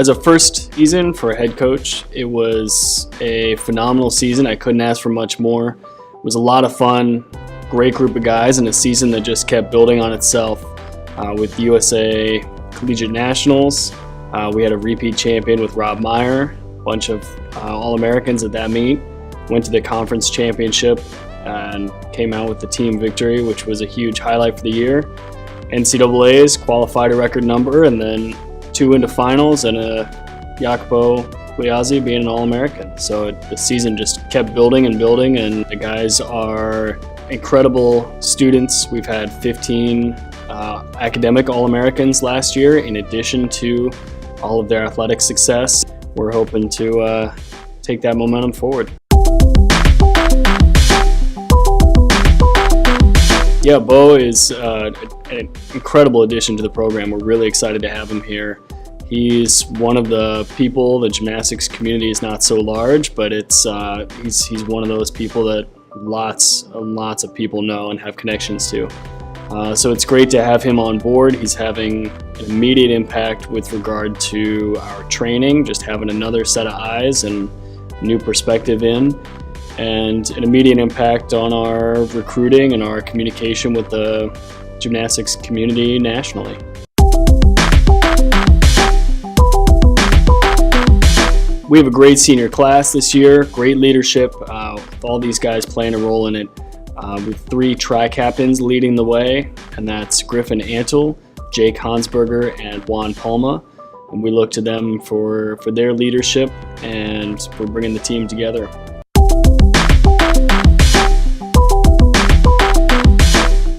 As a first season for a head coach, it was a phenomenal season. I couldn't ask for much more. It was a lot of fun, great group of guys, and a season that just kept building on itself with USA Collegiate Nationals. We had a repeat champion with Rob Meyer, a bunch of All-Americans at that meet. Went to the conference championship and came out with the team victory, which was a huge highlight for the year. NCAA's qualified a record number, and then 2 into finals, and Jacopo Liazzi being an All-American. So the season just kept building and building, and the guys are incredible students. We've had 15 academic All-Americans last year, in addition to all of their athletic success. We're hoping to take that momentum forward. Yeah, Bo is an incredible addition to the program. We're really excited to have him here. He's one of the people. The gymnastics community is not so large, but it's he's one of those people that lots of people know and have connections to. So it's great to have him on board. He's having an immediate impact with regard to our training, just having another set of eyes and new perspective in, and an immediate impact on our recruiting and our communication with the gymnastics community nationally. We have a great senior class this year, great leadership, with all these guys playing a role in it. With 3 tri-captains leading the way, and that's GRIFFIN ANTLE, Jake Hansberger, and Juan Palma. And we look to them for their leadership and for bringing the team together.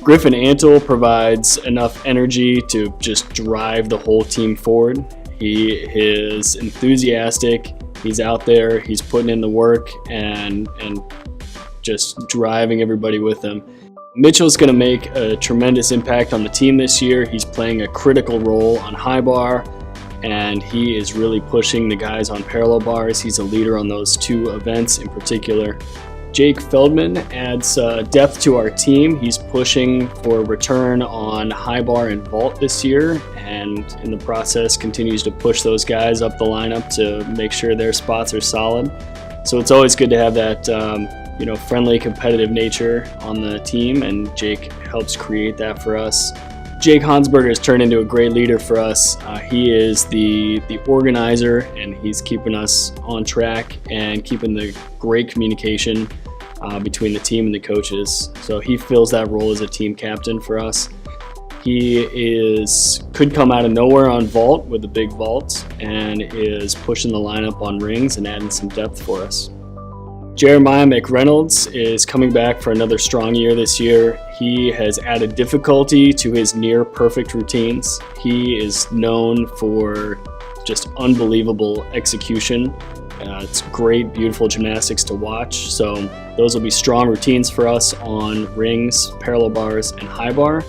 GRIFFIN ANTLE provides enough energy to just drive the whole team forward. He is enthusiastic, he's out there, he's putting in the work, and just driving everybody with him. Mitchell's going to make a tremendous impact on the team this year. He's playing a critical role on high bar, and he is really pushing the guys on parallel bars. He's a leader on those 2 events in particular. Jake Feldman adds depth to our team. He's pushing for a return on high bar and vault this year, and in the process continues to push those guys up the lineup to make sure their spots are solid. So it's always good to have that friendly, competitive nature on the team, and Jake helps create that for us. Jake Hansberger has turned into a great leader for us. He is the organizer, and he's keeping us on track and keeping the great communication between the team and the coaches. So he fills that role as a team captain for us. He could come out of nowhere on vault with a big vault, and is pushing the lineup on rings and adding some depth for us. Jeremiah McReynolds is coming back for another strong year this year. He has added difficulty to his near perfect routines. He is known for just unbelievable execution. It's great, beautiful gymnastics to watch. So those will be strong routines for us on rings, parallel bars, and high bar.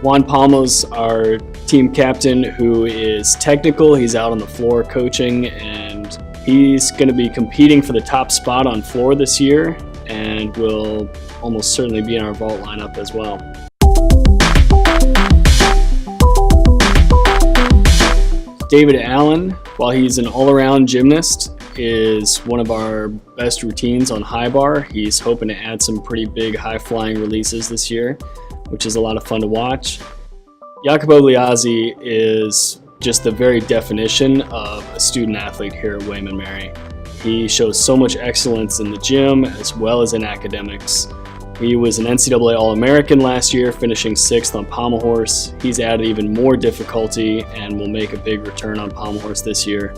Juan Palma's our team captain, who is technical. He's out on the floor coaching, and he's going to be competing for the top spot on floor this year, and will almost certainly be in our vault lineup as well. David Allen, while he's an all-around gymnast, is one of our best routines on high bar. He's hoping to add some pretty big high-flying releases this year, which is a lot of fun to watch. Jacopo Liazzi is just the very definition of a student athlete here at William & Mary. He shows so much excellence in the gym as well as in academics. He was an NCAA All-American last year, finishing 6th on pommel horse. He's added even more difficulty and will make a big return on pommel horse this year.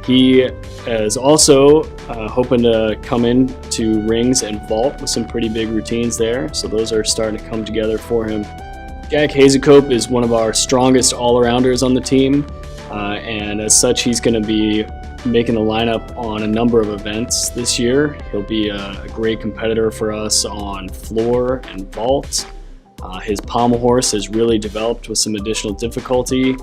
He is also hoping to come in to rings and vault with some pretty big routines there, so those are starting to come together for him. Jack Hazecope is one of our strongest all-arounders on the team, and as such he's going to be making the lineup on a number of events this year. He'll be a great competitor for us on floor and vault. His pommel horse has really developed with some additional difficulty.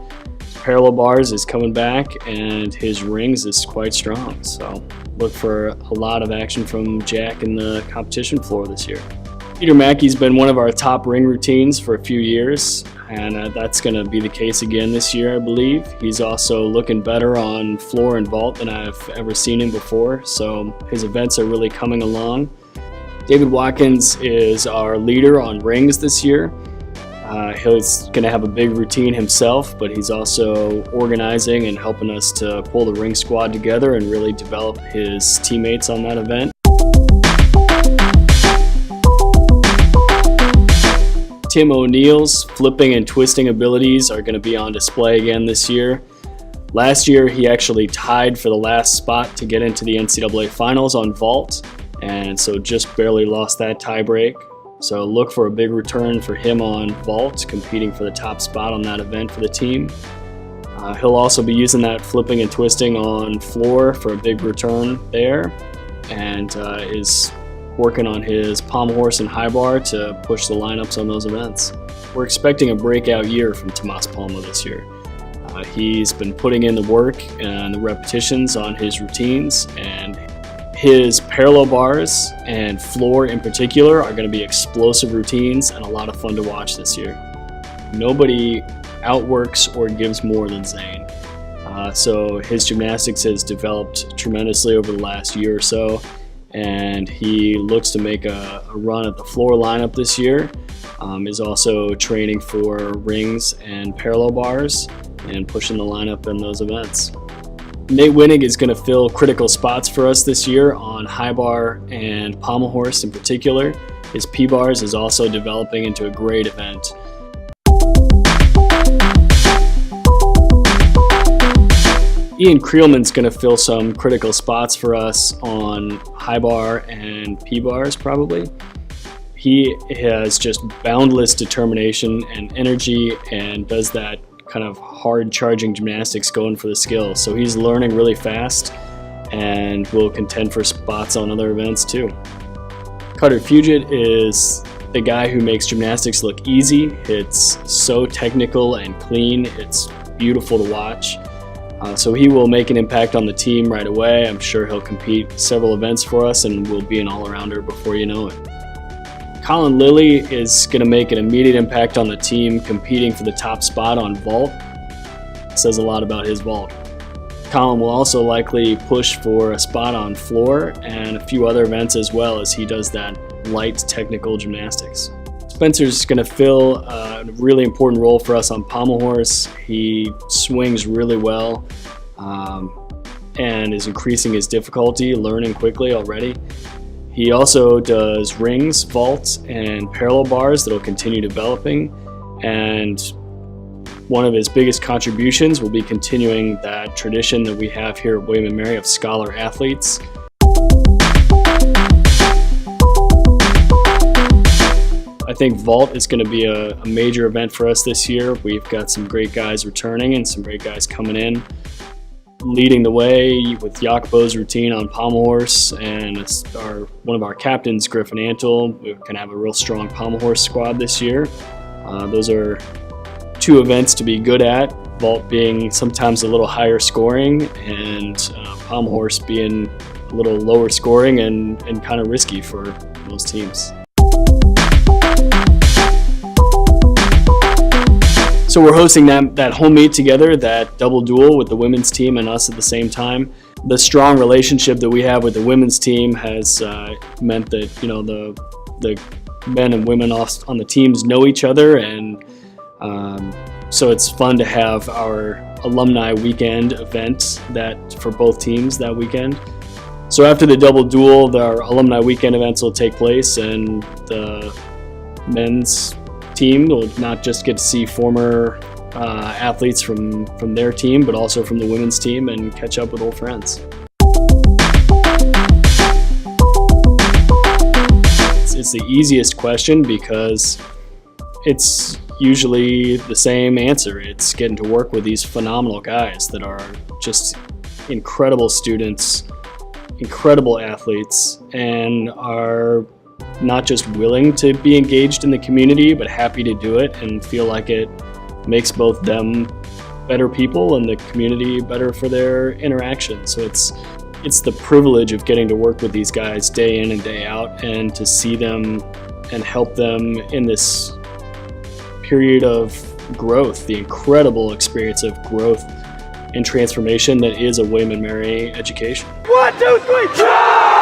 Parallel bars is coming back, and his rings is quite strong. So look for a lot of action from Jack in the competition floor this year. Peter Mackey's been one of our top ring routines for a few years, and that's going to be the case again this year, I believe. He's also looking better on floor and vault than I've ever seen him before, so his events are really coming along. David Watkins is our leader on rings this year. He's going to have a big routine himself, but he's also organizing and helping us to pull the ring squad together and really develop his teammates on that event. Tim O'Neill's flipping and twisting abilities are going to be on display again this year. Last year, he actually tied for the last spot to get into the NCAA finals on vault, and so just barely lost that tiebreak. So look for a big return for him on vault, competing for the top spot on that event for the team. He'll also be using that flipping and twisting on floor for a big return there, and is working on his pommel horse and high bar to push the lineups on those events. We're expecting a breakout year from Tomas Palma this year. He's been putting in the work and the repetitions on his routines, and his parallel bars and floor in particular are going to be explosive routines and a lot of fun to watch this year. Nobody outworks or gives more than Zane. So his gymnastics has developed tremendously over the last year or so, and he looks to make a run at the floor lineup this year. Is also training for rings and parallel bars and pushing the lineup in those events. Nate Winnig is going to fill critical spots for us this year on high bar and pommel horse in particular. His P-bars is also developing into a great event. Ian Creelman's going to fill some critical spots for us on high bar and P-bars probably. He has just boundless determination and energy and does that kind of hard charging gymnastics going for the skill. So he's learning really fast and will contend for spots on other events too. Carter Fugit is the guy who makes gymnastics look easy. It's so technical and clean. It's beautiful to watch. So he will make an impact on the team right away. I'm sure he'll compete several events for us and will be an all-arounder before you know it. Colin Lilly is going to make an immediate impact on the team competing for the top spot on vault. It says a lot about his vault. Colin will also likely push for a spot on floor and a few other events as well, as he does that light technical gymnastics. Spencer's going to fill a really important role for us on pommel horse. He swings really well and is increasing his difficulty, learning quickly already. He also does rings, vaults, and parallel bars that will continue developing, and one of his biggest contributions will be continuing that tradition that we have here at William & Mary of scholar athletes. I think vault is going to be a major event for us this year. We've got some great guys returning and some great guys coming in. Leading the way with Jacopo's routine on pommel horse, and it's one of our captains, Griffin ANTLE. We're going to have a real strong pommel horse squad this year. Those are two events to be good at, vault being sometimes a little higher scoring and pommel horse being a little lower scoring and kind of risky for those teams. So we're hosting that home meet together, that double duel with the women's team and us at the same time. The strong relationship that we have with the women's team has meant that the men and women on the teams know each other, and so it's fun to have our alumni weekend event for both teams that weekend. So after the double duel, our alumni weekend events will take place, and the men's team will not just get to see former athletes from their team, but also from the women's team and catch up with old friends. It's the easiest question because it's usually the same answer. It's getting to work with these phenomenal guys that are just incredible students, incredible athletes, and are not just willing to be engaged in the community, but happy to do it and feel like it makes both them better people and the community better for their interaction. So it's the privilege of getting to work with these guys day in and day out, and to see them and help them in this period of growth, the incredible experience of growth and transformation that is a William & Mary education. 1, 2, 3, try!